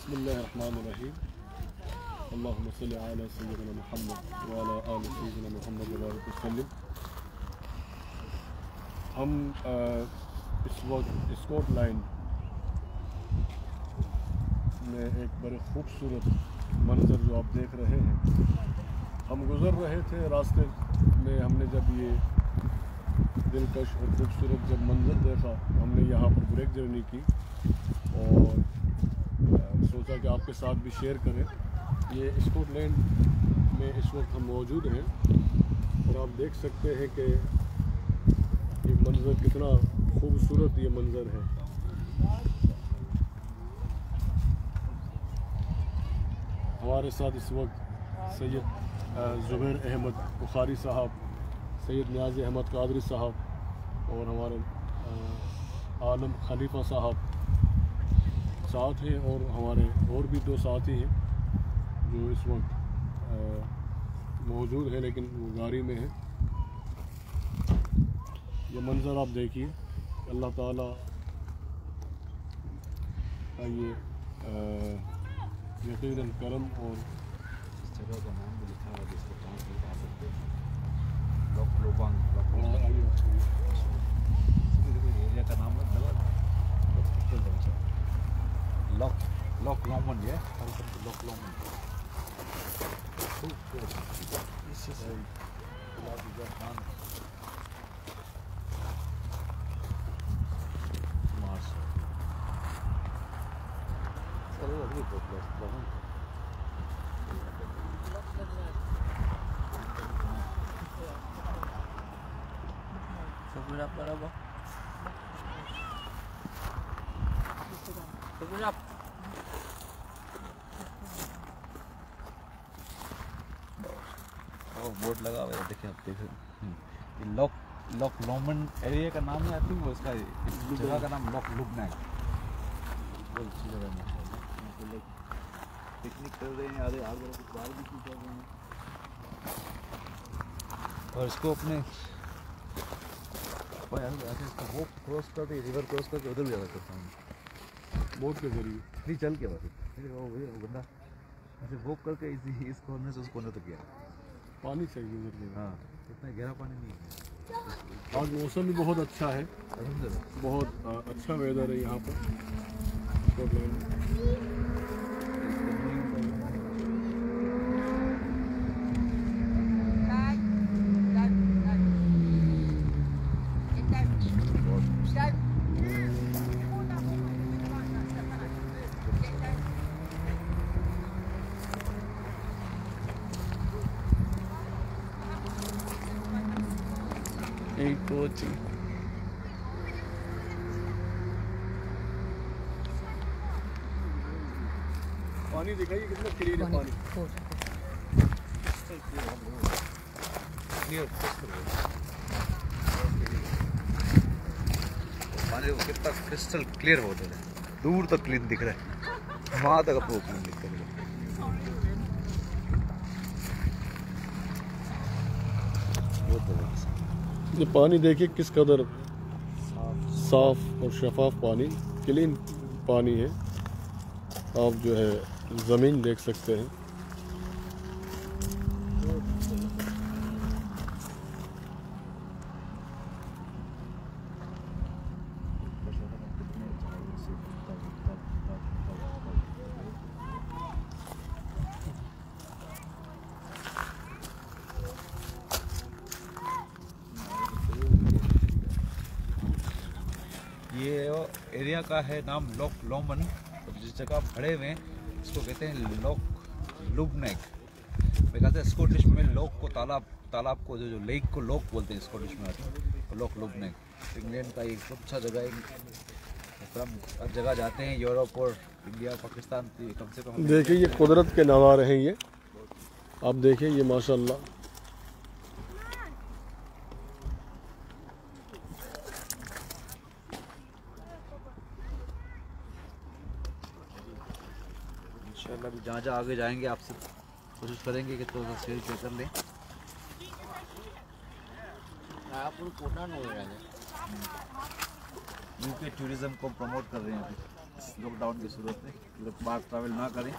बिस्मिल्लाहिर्रहमानिर्रहीम। अल्लाहुम्मा सल्लि अला सय्यिदिना मुहम्मद व अला आलि सय्यिदिना मुहम्मद व बारिक वसल्लिम। हम इस वक्त स्कॉट लाइन में एक बड़े खूबसूरत मंज़र जो आप देख रहे हैं, हम गुज़र रहे थे रास्ते में, हमने जब ये दिलकश और खूबसूरत जब मंज़र देखा, हमने यहाँ पर ब्रेक जर्नी की और सोचा कि आपके साथ भी शेयर करें। ये स्कॉटलैंड में इस वक्त हम मौजूद हैं और आप देख सकते हैं कि ये मंज़र कितना खूबसूरत ये मंज़र है। हमारे साथ इस वक्त सैयद ज़ुबैर अहमद बुखारी साहब, सैयद नियाज़ अहमद कादरी साहब और हमारे आलम खलीफा साहब साथ हैं और हमारे और भी दो साथी हैं जो इस वक्त मौजूद है, लेकिन वो गाड़ी में है। ये मंज़र आप देखिए, अल्लाह ताला का ये यकीनन करम। और इस जगह का नाम भी लिखा है जिसको ट्रांसलेट कर सकते हैं, लॉक लोबांग। एरिया का नाम है लॉक लॉमन है, लॉक लॉमन। बोर्ड लगा हुआ है, देखिए आप देख सकते हैं। लॉक लॉमन एरिया का नाम है, आई थिंक वो इसका जगह का नाम लॉक लुबनैक। बहुत अच्छी जगह है, यहाँ पे लोग पिकनिक कर रहे हैं, आगे आगे कुछ बाहर भी कर रहे हैं। और इसको अपने वो क्रॉस करके, रिवर क्रॉस करके उधर भी जा सकता हूँ बोट के जरिए, नहीं चल के बस। वो बंदा ऐसे वॉक करके इस कॉर्नर से उस कॉर्नर तक गया। पानी चाहिए उधर के। हाँ, इतना गहरा पानी नहीं है। आज मौसम भी बहुत अच्छा है, बहुत अच्छा वेदर है यहाँ पर स्कॉटलैंड में। पानी दिखाइए कितना क्लीन है पानी। पानी कितना क्रिस्टल क्लियर हो रहा है, दूर तक क्लीन दिख रहा है, वहाँ तक आपको क्लीन दिख रहा है। ये पानी देखिए किस कदर साफ और शफाफ पानी, क्लीन पानी है। आप जो है ज़मीन देख सकते हैं। ये एरिया का है नाम लॉक लॉमन, और जिस जगह खड़े हुए हैं इसको कहते हैं लॉक लुबनैक। मैं कहते हैं स्कॉटिश में लॉक को तालाब को जो लेक को लॉक बोलते हैं स्कॉटिश में, तो लॉक लुबनैक। इंग्लैंड का एक अच्छा जगह है, पर हम हर जगह जाते हैं, यूरोप और इंडिया पाकिस्तान, तो कम से कम देखिए ये कुदरत के नज़ारे हैं ये, आप देखिए ये माशाल्लाह। इंशाल्लाह भी जहाँ जहाँ आगे जाएंगे आपसे कोशिश करेंगे कि थोड़ा सा शेयर कर लें। यूके टूरिज्म को प्रमोट कर रहे हैं अभी इस लॉकडाउन की सूरत में, लोग बाहर ट्रैवल ना करें।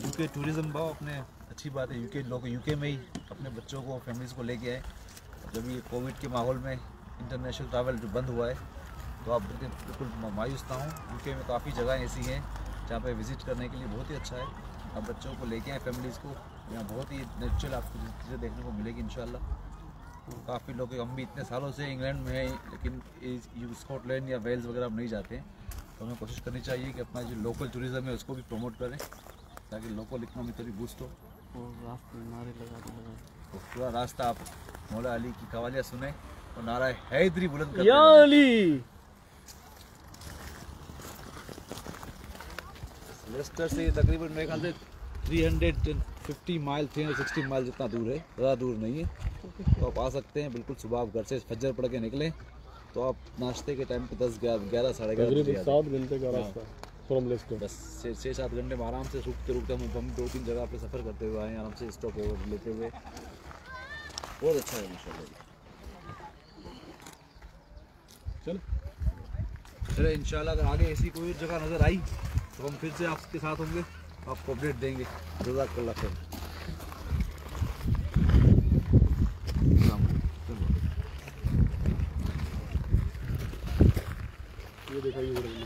यूके टूरिज्म भाव अपने अच्छी बात है, यूके लोग यूके में ही अपने बच्चों को फैमिलीज़ को लेके आए। जब ये कोविड के माहौल में इंटरनेशनल ट्रैवल जो बंद हुआ है तो आप बिल्कुल मायूस ना हो। यूके में काफ़ी जगह ऐसी हैं जहाँ पे विज़िट करने के लिए बहुत ही अच्छा है। आप बच्चों को लेके आए फैमिलीज़ को, यहाँ बहुत ही नेचुरल आपको चीज़ें देखने को मिलेगी इंशाल्लाह। काफ़ी लोग, हम भी इतने सालों से इंग्लैंड में हैं लेकिन स्कॉटलैंड या वेल्स वगैरह हम नहीं जाते हैं, तो हमें कोशिश करनी चाहिए कि अपना जो लोकल टूरिज़्म है उसको भी प्रमोट करें ताकि लोकल इकोनॉमी कभी बूस्ट हो। रास्ते नारे लगा तो पूरा रास्ता आप मौला अली की कवालियाँ सुने और नारा हैदरी बुलंद या करते अली। लेस्टर से तकरीबन मेरे ख्याल से 350 माइल 360 माइल जितना दूर है, ज़्यादा दूर नहीं है। तो आप आ सकते हैं बिल्कुल, सुबह आप घर से फज्जर पढ़ के निकलें तो आप नाश्ते के टाइम पे 10 11 साढ़े 11 तकरीबन 7 घंटे का रास्ता फ्रॉम लेस्टर। बस 6-7 घंटे में आराम से रुकते रुकते हम 2-3 जगह पे सफ़र करते हुए आए, आराम से स्टॉप ओवर लेते हुए। बहुत अच्छा है माशाल्लाह। चलो इंशाल्लाह अगर आगे ऐसी कोई जगह नज़र आई तो हम फिर से आपके साथ होंगे, आपको अपडेट देंगे। जज़ाकल्लाह खैर। ये दिखाइए।